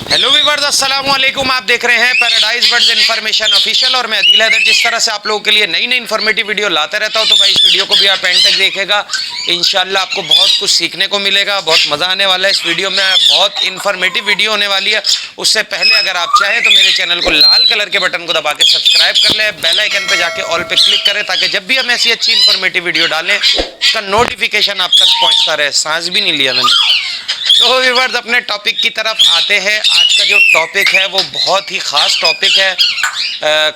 Hello viewers, अस्सलाम वालेकुम। आप देख रहे हैं पैराडाइज बर्ड्स इन्फॉर्मेशन ऑफिशियल और मैं अदील हैदर। जिस तरह से आप लोगों के लिए नई नई इन्फॉर्मेटिव वीडियो लाता रहता हूं, तो भाई इस वीडियो को भी आप एंड तक देखेगा। इंशाल्लाह आपको बहुत कुछ सीखने को मिलेगा, बहुत मज़ा आने वाला है इस वीडियो में। बहुत इन्फॉर्मेटिव वीडियो होने वाली है। उससे पहले अगर आप चाहें तो मेरे चैनल को लाल कलर के बटन को दबा के सब्सक्राइब कर लें, बेल आइकन पर जाके ऑल पे क्लिक करें, ताकि जब भी हम ऐसी अच्छी इन्फॉर्मेटिव वीडियो डालें उसका नोटिफिकेशन आप तक पहुँचता रहे। सांस भी नहीं लिया मैंने। तो व्यूअर्स, अपने टॉपिक की तरफ आते हैं। आज का जो टॉपिक है वो बहुत ही ख़ास टॉपिक है।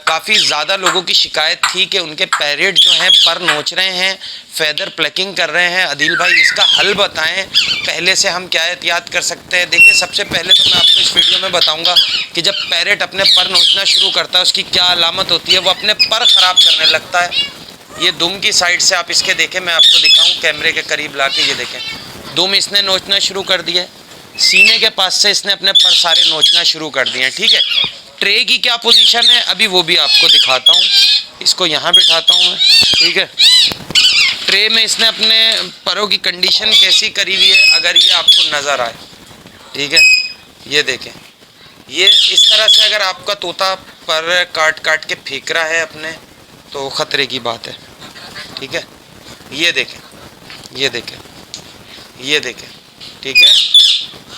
काफ़ी ज़्यादा लोगों की शिकायत थी कि उनके पैरेट जो हैं पर नोच रहे हैं, फेदर प्लकिंग कर रहे हैं। अदील भाई, इसका हल बताएं, पहले से हम क्या एहतियात कर सकते हैं। देखिए, सबसे पहले तो मैं आपको इस वीडियो में बताऊंगा कि जब पैरेट अपने पर नोचना शुरू करता है उसकी क्या अलामत होती है। वो अपने पर ख़राब करने लगता है। ये दुम की साइड से आप इसके देखें, मैं आपको दिखाऊँ कैमरे के करीब ला के। ये देखें, दुम इसने नोचना शुरू कर दिया। सीने के पास से इसने अपने पर सारे नोचना शुरू कर दिए हैं। ठीक है, ट्रे की क्या पोजीशन है अभी वो भी आपको दिखाता हूँ। इसको यहाँ बिठाता हूँ मैं। ठीक है, ट्रे में इसने अपने परों की कंडीशन कैसी करी हुई है, अगर ये आपको नज़र आए। ठीक है, ये देखें, ये इस तरह से अगर आपका तोता पर काट काट के फेंक रहा है अपने, तो ख़तरे की बात है। ठीक है, ये देखें, ये देखें, ये देखें। ठीक है,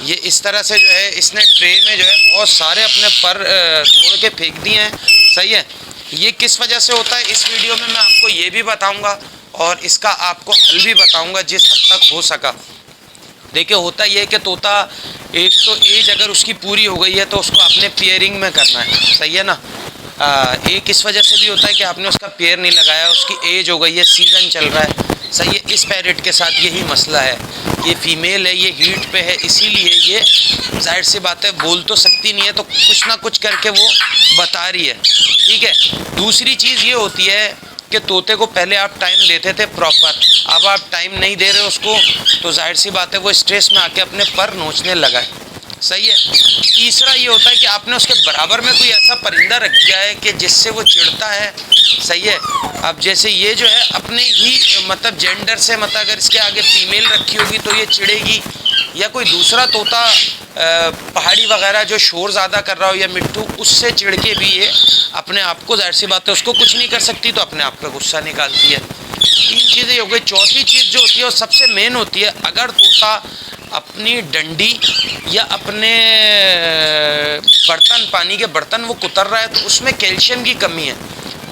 ये इस तरह से जो है इसने ट्रे में जो है बहुत सारे अपने पर तोड़ के फेंक दिए हैं। सही है, ये किस वजह से होता है इस वीडियो में मैं आपको ये भी बताऊंगा और इसका आपको हल भी बताऊंगा जिस हद तक हो सका। देखिए, होता ये है कि तोता, एक तो एज अगर उसकी पूरी हो गई है तो उसको अपने पेयरिंग में करना है। सही है ना। एक इस वजह से भी होता है कि आपने उसका पेयर नहीं लगाया, उसकी एज हो गई है, सीज़न चल रहा है। सही है, इस पैरेट के साथ यही मसला है। ये फीमेल है, ये हीट पे है, इसीलिए ये जाहिर सी बात है बोल तो सकती नहीं है, तो कुछ ना कुछ करके वो बता रही है। ठीक है, दूसरी चीज़ ये होती है कि तोते को पहले आप टाइम देते थे प्रॉपर, अब आप टाइम नहीं दे रहे उसको, तो जाहिर सी बात है वो स्ट्रेस में आके अपने पर नोचने लगा है। सही है, तीसरा ये होता है कि आपने उसके बराबर में कोई ऐसा परिंदा रख दिया है कि जिससे वो चिढ़ता है। सही है, अब जैसे ये जो है अपने ही मतलब जेंडर से, मतलब अगर इसके आगे फीमेल रखी होगी तो ये चिढ़ेगी, या कोई दूसरा तोता पहाड़ी वगैरह जो शोर ज़्यादा कर रहा हो या मिट्टू, उससे चिढ़ के भी ये अपने आप को, जाहिर सी बात है उसको कुछ नहीं कर सकती तो अपने आप पे गुस्सा निकालती है। तीन चीज़ें हो गई। चौथी चीज़ जो होती है वो सबसे मेन होती है, अगर तोता अपनी डंडी या अपने बर्तन, पानी के बर्तन वो कुतर रहा है तो उसमें कैल्शियम की कमी है।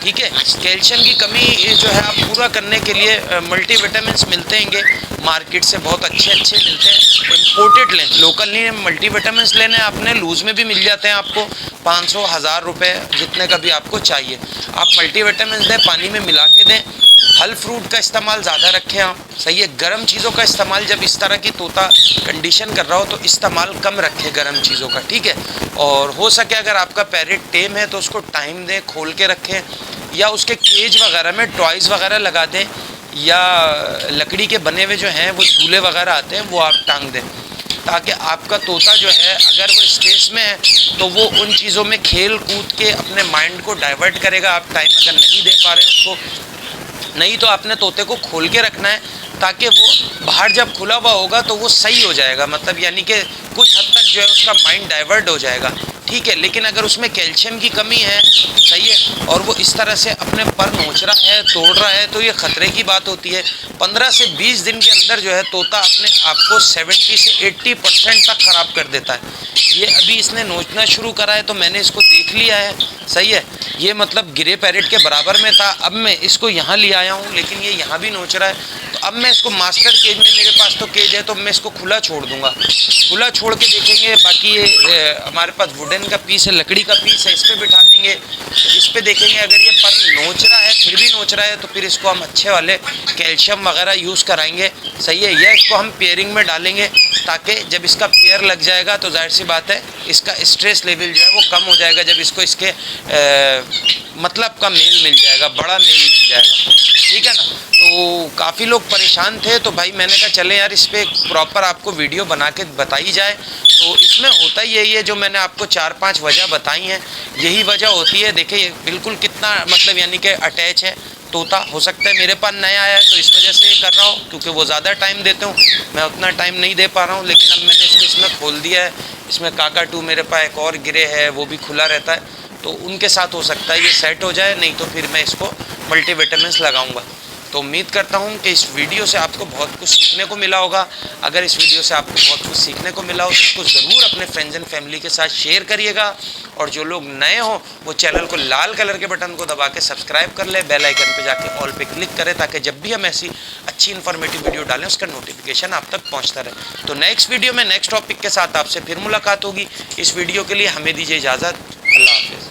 ठीक है, कैल्शियम की कमी जो है आप पूरा करने के लिए मल्टीविटामिन्स मिलते हैंगे मार्केट से, बहुत अच्छे अच्छे मिलते हैं। इम्पोर्टेड लें, लोकल नहीं। मल्टीविटामिन्स लेने आपने लूज़ में भी मिल जाते हैं आपको, 500-1000 रुपये जितने का भी आपको चाहिए। आप मल्टीविटामिन्स दें, पानी में मिला के दें। फल फ्रूट का इस्तेमाल ज़्यादा रखें आप। सही है, गर्म चीज़ों का इस्तेमाल, जब इस तरह की तोता कंडीशन कर रहा हो तो इस्तेमाल कम रखें गर्म चीज़ों का। ठीक है, और हो सके अगर आपका पैरेट टेम है तो उसको टाइम दें, खोल के रखें, या उसके केज वगैरह में टॉयज़ वगैरह लगा दें, या लकड़ी के बने हुए जो हैं वो झूले वगैरह आते हैं वो आप टांग दें, ताकि आपका तोता जो है अगर वो स्ट्रेस में है तो वो उन चीज़ों में खेल कूद के अपने माइंड को डाइवर्ट करेगा। आप टाइम अगर नहीं दे पा रहे हैं उसको, नहीं तो आपने तोते को खोल के रखना है, ताकि वो बाहर जब खुला हुआ होगा तो वो सही हो जाएगा, मतलब यानी कि कुछ हद तक जो है उसका माइंड डाइवर्ट हो जाएगा। ठीक है, लेकिन अगर उसमें कैल्शियम की कमी है, सही है, और वो इस तरह से अपने पर नोच रहा है, तोड़ रहा है, तो ये ख़तरे की बात होती है। 15 से 20 दिन के अंदर जो है तोता अपने आप को 70 से 80% तक ख़राब कर देता है। ये अभी इसने नोचना शुरू करा है तो मैंने इसको देख लिया है। सही है, ये मतलब गिरे पैरेट के बराबर में था, अब मैं इसको यहाँ ले आया हूँ, लेकिन ये यहाँ भी नोच रहा है। तो अब मैं इसको मास्टर केज में, मेरे पास तो केज है, तो मैं इसको खुला छोड़ दूँगा। खुला छोड़ के देखेंगे। बाकी ये हमारे पास वुडन का पीस है, लकड़ी का पीस है, इस पर बिठा देंगे, तो इस पर देखेंगे अगर ये पर नोच रहा है, फिर भी नोच रहा है, तो फिर इसको हम अच्छे वाले कैल्शियम वगैरह यूज़ कराएंगे। सही है, या इसको हम पेयरिंग में डालेंगे, ताकि जब इसका पेयर लग जाएगा तो जाहिर सी बात है इसका स्ट्रेस लेवल जो है वो कम हो जाएगा। जब इसको इसके मतलब का मेल मिल जाएगा, बड़ा मेल मिल जाएगा। ठीक है ना। तो काफ़ी लोग परेशान थे, तो भाई मैंने कहा चले यार इस पर प्रॉपर आपको वीडियो बना के बताई जाए। तो इसमें होता ही यही है, जो मैंने आपको 4-5 वजह बताई हैं, यही वजह होती है। देखिए बिल्कुल कितना मतलब यानी कि अटैच है, तोता हो सकता है मेरे पास नया आया है तो इस वजह से कर रहा हूँ, क्योंकि वो ज़्यादा टाइम देते हूँ, मैं उतना टाइम नहीं दे पा रहा हूँ। लेकिन अब मैंने इसको इसमें खोल दिया है। इसमें काकाटू मेरे पास एक और गिरे है, वो भी खुला रहता है, तो उनके साथ हो सकता है ये सेट हो जाए, नहीं तो फिर मैं इसको मल्टीविटामिन्स लगाऊंगा। तो उम्मीद करता हूँ कि इस वीडियो से आपको बहुत कुछ सीखने को मिला होगा। अगर इस वीडियो से आपको बहुत कुछ सीखने को मिला हो तो इसको ज़रूर अपने फ्रेंड्स एंड फैमिली के साथ शेयर करिएगा। और जो लोग नए हों वो चैनल को लाल कलर के बटन को दबा के सब्सक्राइब कर ले, बेल आइकन पे जाके ऑल पे क्लिक करें, ताकि जब भी हम ऐसी अच्छी इन्फॉर्मेटिव वीडियो डालें उसका नोटिफिकेशन आप तक पहुँचता रहे। तो नेक्स्ट वीडियो में नेक्स्ट टॉपिक के साथ आपसे फिर मुलाकात होगी। इस वीडियो के लिए हमें दीजिए इजाज़त। अल्लाह हाफिज़।